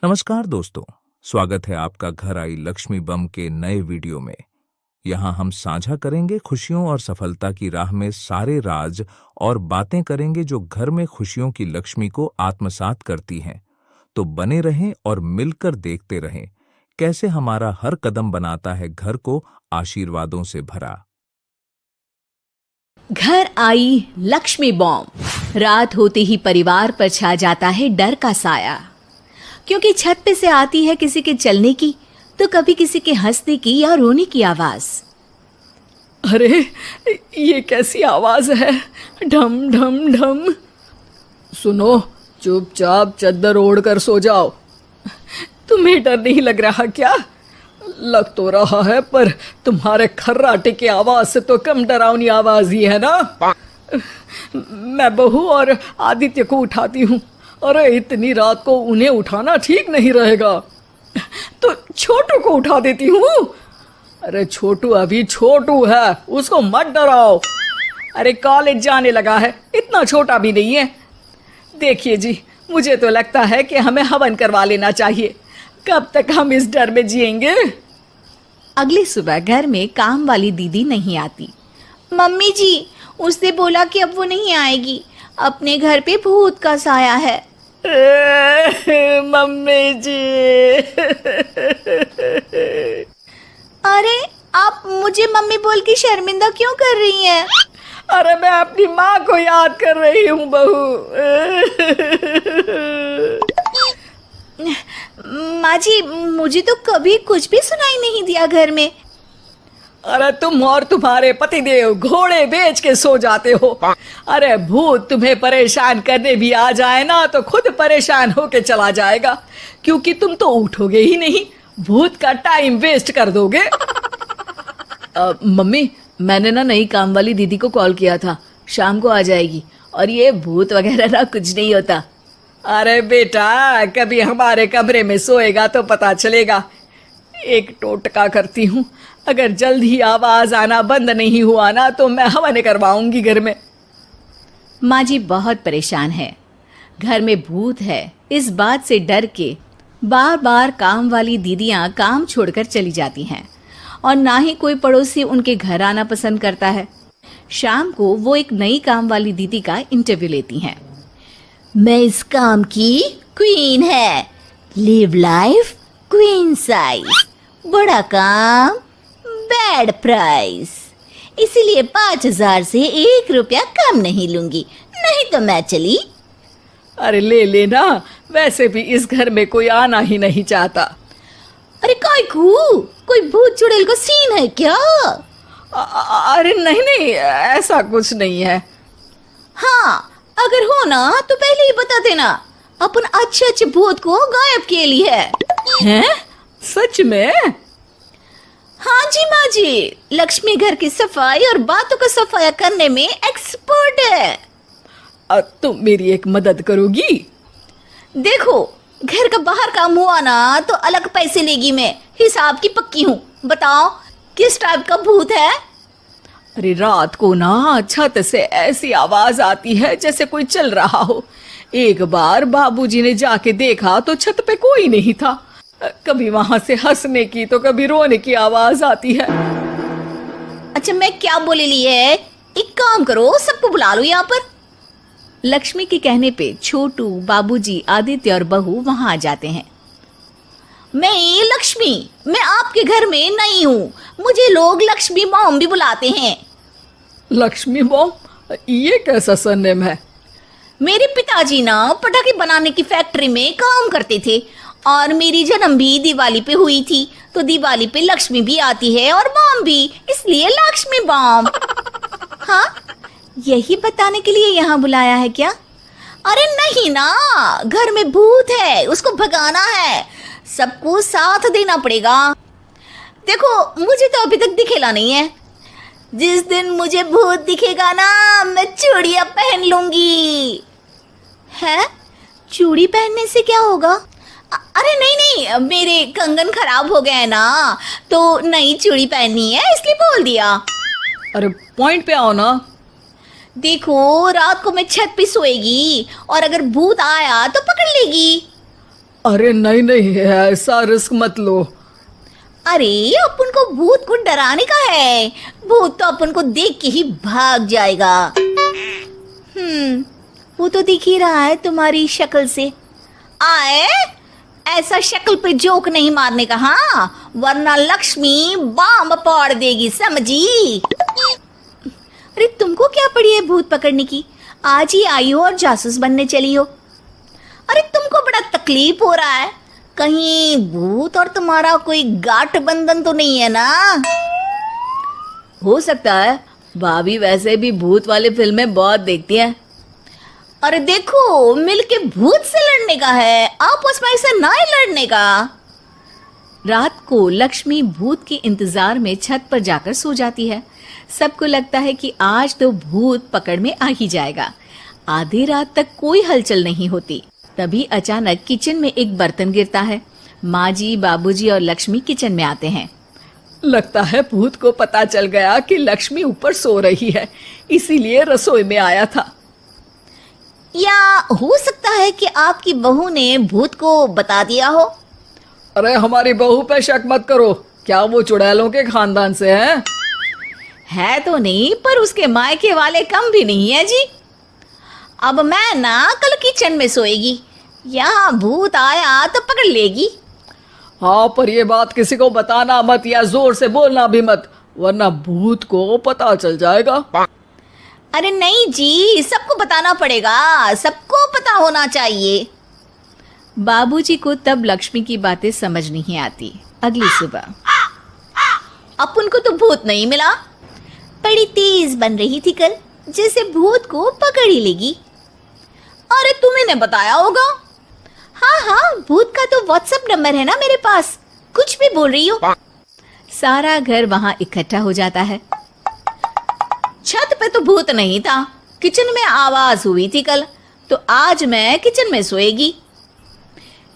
नमस्कार दोस्तों, स्वागत है आपका घर आई लक्ष्मी बम के नए वीडियो में। यहाँ हम साझा करेंगे खुशियों और सफलता की राह में सारे राज और बातें करेंगे जो घर में खुशियों की लक्ष्मी को आत्मसात करती हैं। तो बने रहें और मिलकर देखते रहें कैसे हमारा हर कदम बनाता है घर को आशीर्वादों से भरा। घर आई लक्ष्मी बॉम्ब। रात होते ही परिवार पर छा जाता है डर का साया, क्योंकि छत पे से आती है किसी के चलने की तो कभी किसी के हंसने की या रोने की आवाज। अरे ये कैसी आवाज है? ढम ढम ढम। सुनो, चुपचाप चद्दर ओढ़ कर सो जाओ। तुम्हें डर नहीं लग रहा क्या? लग तो रहा है, पर तुम्हारे खर्राटे की आवाज से तो कम डरावनी आवाज ही है ना। मैं बहू और आदित्य को उठाती हूँ। अरे इतनी रात को उन्हें उठाना ठीक नहीं रहेगा, तो छोटू को उठा देती हूँ। अरे छोटू अभी छोटू है, उसको मत डराओ। अरे कॉलेज जाने लगा है, इतना छोटा भी नहीं है। देखिए जी, मुझे तो लगता है कि हमें हवन करवा लेना चाहिए। कब तक हम इस डर में जिएंगे? अगली सुबह घर में काम वाली दीदी नहीं आती। मम्मी जी, उसने बोला कि अब वो नहीं आएगी, अपने घर पे भूत का साया है। मम्मी जी। अरे आप मुझे मम्मी बोल के शर्मिंदा क्यों कर रही हैं? अरे मैं अपनी माँ को याद कर रही हूँ बहू। माँ जी, मुझे तो कभी कुछ भी सुनाई नहीं दिया घर में। अरे तुम और तुम्हारे पतिदेव घोड़े बेच के सो जाते हो। अरे भूत तुम्हें परेशान करने भी आ जाए ना तो खुद परेशान होके चला जाएगा, क्योंकि तुम तो उठोगे ही नहीं, भूत का टाइम वेस्ट कर दोगे। मम्मी, मैंने ना नई काम वाली दीदी को कॉल किया था, शाम को आ जाएगी, और ये भूत वगैरह ना कुछ नहीं होता। अरे बेटा, कभी हमारे कमरे में सोएगा तो पता चलेगा। एक टोटका करती हूँ, अगर जल्द ही आवाज आना बंद नहीं हुआ ना तो मैं हवन करवाऊंगी घर में। माँ जी बहुत परेशान है, घर में भूत है इस बात से डर के बार बार काम वाली दीदियाँ काम छोड़कर चली जाती हैं, और ना ही कोई पड़ोसी उनके घर आना पसंद करता है। शाम को वो एक नई काम वाली दीदी का इंटरव्यू लेती हैं। मैं इस काम की क्वीन है, लिव लाइफ क्वीन साइज, बड़ा काम बैड प्राइस, इसीलिए 5,000 से 1 रुपया कम नहीं लूंगी, नहीं तो मैं चली। अरे ले लेना, वैसे भी इस घर में कोई आना ही नहीं चाहता। अरे कोई भूत चुड़ैल का सीन है क्या? अरे नहीं नहीं, ऐसा कुछ नहीं है। हाँ, अगर हो ना तो पहले ही बता देना, अपन अच्छे अच्छे भूत को गायब के लिए है। हैं? सच में? हाँ जी माँ जी, लक्ष्मी घर की सफाई और बातों का सफाया करने में एक्सपर्ट है। तुम मेरी एक मदद करोगी? देखो, घर का बाहर काम हुआ ना तो अलग पैसे लेगी, मैं हिसाब की पक्की हूँ। बताओ किस टाइप का भूत है? अरे रात को ना छत से ऐसी आवाज आती है जैसे कोई चल रहा हो। एक बार बाबूजी ने जाके देखा तो छत पे कोई नहीं था। कभी वहां से हंसने की तो कभी रोने की आवाज आती है। अच्छा, मैं क्या बोले ली है, एक काम करो, सबको बुला लो यहाँ पर। लक्ष्मी के कहने पे छोटू, बाबूजी, आदित्य और बहू वहां आ जाते हैं। मैं लक्ष्मी, मैं आपके घर में नई हूँ, मुझे लोग लक्ष्मी बॉम्ब भी बुलाते हैं। लक्ष्मी बॉम्ब? ये कैसा सरनेम है? मेरे पिताजी ना पटाखे बनाने की फैक्ट्री में काम करते थे, और मेरी जन्म भी दिवाली पे हुई थी, तो दिवाली पे लक्ष्मी भी आती है और बॉम्ब भी, इसलिए लक्ष्मी बॉम्ब। हाँ, यही बताने के लिए यहाँ बुलाया है क्या? अरे नहीं ना, घर में भूत है, उसको भगाना है, सबको साथ देना पड़ेगा। देखो, मुझे तो अभी तक दिखेला नहीं है, जिस दिन मुझे भूत दिखेगा ना मैं चूड़ियां पहन लूंगी। है? चूड़ी पहनने से क्या होगा? अरे नहीं, मेरे कंगन खराब हो गए हैं ना, तो नई चूड़ी पहननी है इसलिए बोल दिया। अरे पॉइंट पे आओ ना। देखो, रात को मैं छत पे सोएगी और अगर भूत आया तो पकड़ लेगी। अरे नहीं नहीं, ऐसा रिस्क मत लो। अरे अपन को भूत को डराने का है, भूत तो अपन को देख के ही भाग जाएगा। वो तो दिख ही रहा है तुम्हारी शक्ल से। आए, ऐसा शक्ल पे जोक नहीं मारने का, हाँ, वरना लक्ष्मी बम फोड़ देगी, समझी? अरे तुमको क्या पड़ी है भूत पकड़ने की? आज ही आई हो और जासूस बनने चली हो। अरे तुमको बड़ा तकलीफ हो रहा है, कहीं भूत और तुम्हारा कोई गांठ बंधन तो नहीं है ना? हो सकता है, भाभी वैसे भी भूत वाली फिल्में बहुत देखती हैं। अरे देखो, मिलके भूत से लड़ने का है, आपस में ऐसे ना ही लड़ने का। रात को लक्ष्मी भूत के इंतजार में छत पर जाकर सो जाती है। सबको लगता है कि आज तो भूत पकड़ में आ ही जाएगा। आधी रात तक कोई हलचल नहीं होती। तभी अचानक किचन में एक बर्तन गिरता है। माँ जी, बाबूजी और लक्ष्मी किचन में आते हैं। लगता है भूत को पता चल गया कि लक्ष्मी ऊपर सो रही है, इसीलिए रसोई में आया था। या हो सकता है कि आपकी बहू ने भूत को बता दिया हो। अरे हमारी बहू पे शक मत करो, क्या वो चुड़ैलों के खानदान से है तो नहीं, पर उसके मायके वाले कम भी नहीं है जी। अब मैं ना कल किचन में सोएगी, यहाँ भूत आया तो पकड़ लेगी। हाँ, पर ये बात किसी को बताना मत, या जोर से बोलना भी मत, वरना भूत को पता चल जाएगा। अरे नहीं जी, सबको बताना पड़ेगा, सबको पता होना चाहिए। बाबूजी को तब लक्ष्मी की बातें समझ नहीं आती। अगली सुबह अपन को तो भूत नहीं मिला, बड़ी तेज बन रही थी कल, जैसे भूत को पकड़ ही लेगी। अरे तुम्हें ने बताया होगा। हाँ हाँ, भूत का तो व्हाट्सएप नंबर है ना मेरे पास, कुछ भी बोल रही हो। सारा घर वहां इकट्ठा हो जाता है। छत पे तो भूत नहीं था, किचन में आवाज हुई थी कल, तो आज मैं किचन में सोएगी।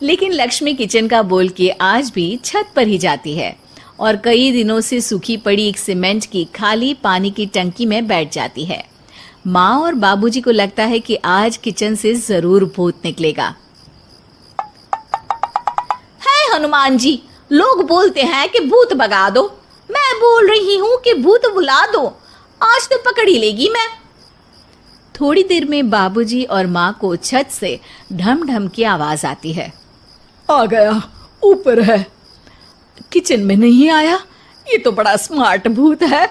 लेकिन लक्ष्मी किचन का बोल के आज भी छत पर ही जाती है और कई दिनों से सूखी पड़ी एक सीमेंट की खाली पानी की टंकी में बैठ जाती है। माँ और बाबूजी को लगता है कि आज किचन से जरूर भूत निकलेगा। है हनुमान जी, लोग बोलते हैं कि भूत भगा दो, मैं बोल रही हूँ कि भूत बुला दो, आज तो पकड़ ही लेगी मैं। थोड़ी देर में बाबूजी और माँ को छत से ढम ढम की आवाज आती है। आ गया, ऊपर है, किचन में नहीं आया, ये तो बड़ा स्मार्ट भूत है।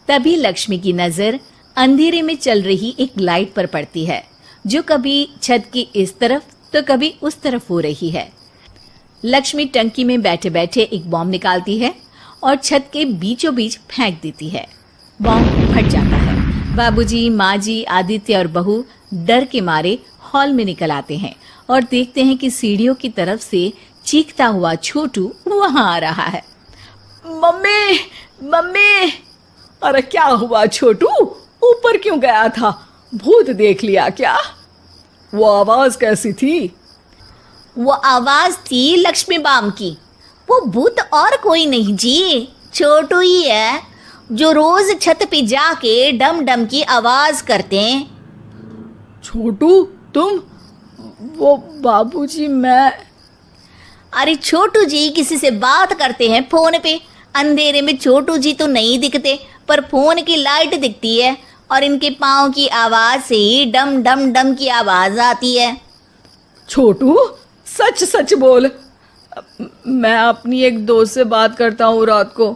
तभी लक्ष्मी की नजर अंधेरे में चल रही एक लाइट पर पड़ती है, जो कभी छत की इस तरफ तो कभी उस तरफ हो रही है। लक्ष्मी टंकी में बैठे बैठे एक बॉम्ब निकालती है और छत के बीचों बीच फेंक देती है। बॉम्ब फट जाता है। बाबूजी, माँ जी, आदित्य और बहू डर के मारे हॉल में निकल आते हैं और देखते हैं कि सीढ़ियों की तरफ से चीखता हुआ छोटू वहां आ रहा है। Mummy, mummy! अरे क्या हुआ छोटू, ऊपर क्यों गया था? भूत देख लिया क्या? वो आवाज कैसी थी? वो आवाज थी लक्ष्मी बाम की। वो भूत और कोई नहीं जी, छोटू ही है, जो रोज छत पे जाके डम डम की आवाज करते हैं। छोटू तुम? वो बाबूजी मैं। अरे छोटू जी किसी से बात करते हैं फोन पे, अंधेरे में छोटू जी तो नहीं दिखते, पर फोन की लाइट दिखती है और इनके पाँव की आवाज से ही डम डम डम की आवाज आती है। छोटू सच सच बोल। मैं अपनी एक दोस्त से बात करता हूँ रात को,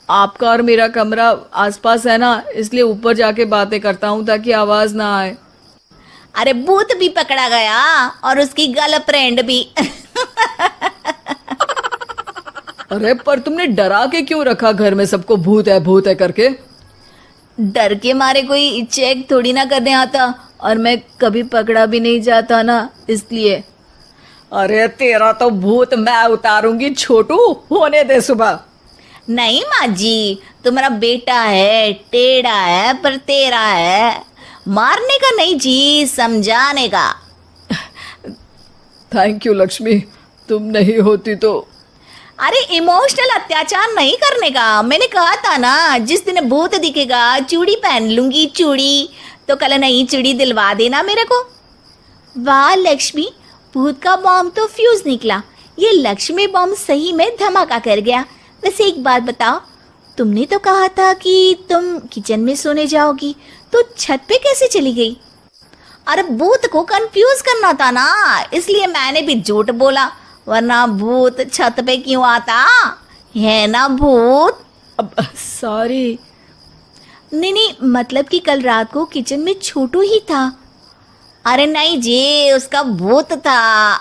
आपका और मेरा कमरा आसपास है ना, इसलिए ऊपर जाके बातें करता हूँ ताकि आवाज ना आए। अरे भूत भी पकड़ा गया और उसकी गर्लफ्रेंड भी। अरे पर तुमने डरा के क्यों रखा घर में सबको भूत है करके? डर के मारे कोई चेक थोड़ी ना करने आता, और मैं कभी पकड़ा भी नहीं जाता ना, इसलिए। अरे तेरा तो भूत मैं उतारूंगी छोटू, होने दे सुबह। नहीं माँ जी, तुम्हारा बेटा है, टेढ़ा है पर तेरा है, मारने का नहीं जी, समझाने का। थैंक यू लक्ष्मी, तुम नहीं होती तो। अरे इमोशनल अत्याचार नहीं करने का, मैंने कहा था ना, जिस दिन भूत दिखेगा चूड़ी पहन लूंगी, चूड़ी तो कल नई चूड़ी दिलवा देना मेरे को। वाह लक्ष्मी, भूत का बॉम्ब तो फ्यूज निकला, ये लक्ष्मी बॉम्ब सही में धमाका कर गया। वैसे एक बात बताओ, तुमने तो कहा था कि तुम किचन में सोने जाओगी, तो छत पे कैसे चली गई? अरे भूत को कंफ्यूज करना था ना, इसलिए मैंने भी झूठ बोला, वरना भूत छत पे क्यों आता? है ना भूत? अब सॉरी। नहीं नहीं, मतलब कि कल रात को किचन में छोटू ही था। अरे नहीं जी, उसका भूत था।